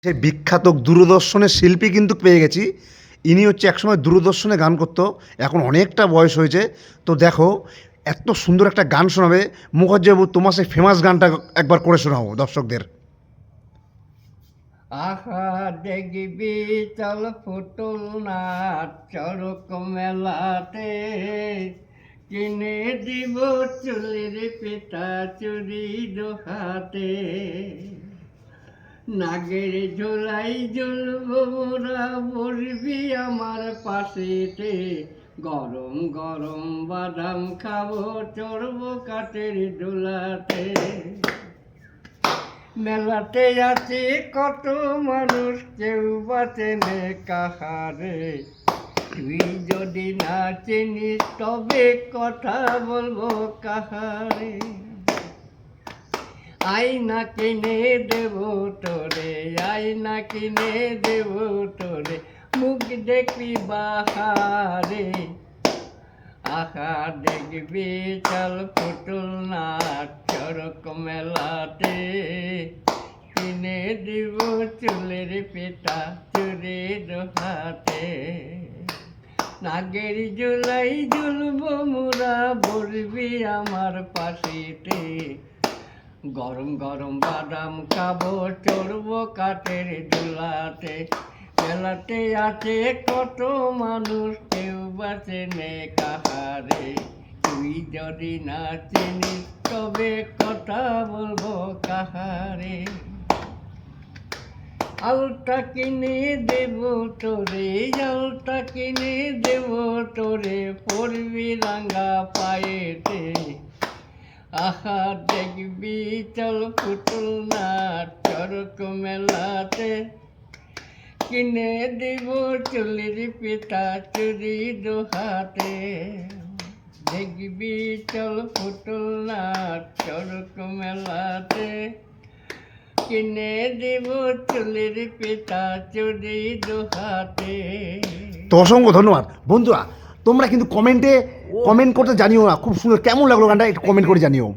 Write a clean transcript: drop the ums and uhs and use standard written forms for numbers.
সেই বিখ্যাত দূরদর্শনের শিল্পী কিন্তু পেয়ে গেছি। ইনি হচ্ছে একসময় দূরদর্শনে গান করতো, এখন অনেকটা বয়স হয়েছে। তো দেখো, এত সুন্দর একটা গান শোনাবে মুখার্জিবাবু। তোমার সেই ফেমাস গানটা একবার করে শোনাও দর্শকদের। আহা দেখবি চল ফুটুল নাচ চড়ক মেলাতে, কিনে দিব চুলের পেটা চুরি দোহাতে, নাগের ঝোলাই ঝুলব মোরা বসবি আমার পাশেতে, গরম গরম বাদাম খাবো চড়ব কাঠের দোলাতে। মেলাতে আছে কত মানুষ কেউ বাঁচেনে কাহারে, তুই যদি না চিনিস তবে কথা বলবো কাহারে। আয়না কিনে দেব তোরে, আয়না কিনে দেব তোরে, মুখ দেখবি বাহারে। আহা দেখবি চল পুতুল নাচ চড়ক মেলাতে, কিনে দিব চুলের পেটা চুরি দোহাতে, নাগের জুলাই ঝুলব মোরা বলবি আমার পাশেতে, গরম গরম বাদাম খাবো চড়বো কাঠের দোলাতে। মেলাতে আছে কত মানুষ কেউ বাঁচে নে কাহারে, তুই যদি না চিনিস তবে কথা বলবো কাহারে। আলতা কিনে দেব তোরে, আলতা কিনে দেব তোরে, পড়বি রাঙা পায়েতে। আহা দেখবি চল পুতুল নাচ চড়ক মেলাতে, কিনে দিব চুলের পেটা চুরি দোহাতে, দেখবি চল পুতুল নাচ চড়ক মেলাতে, কিনে দিব চুলের পেটা চুরি দোহাতে। তো অসংখ্য ধন্যবাদ বন্ধুরা। তোমরা কিন্তু কমেন্ট করতে জানিও না, খুব সুন্দর কেমন লাগলো গানটা একটু কমেন্ট করে জানিও।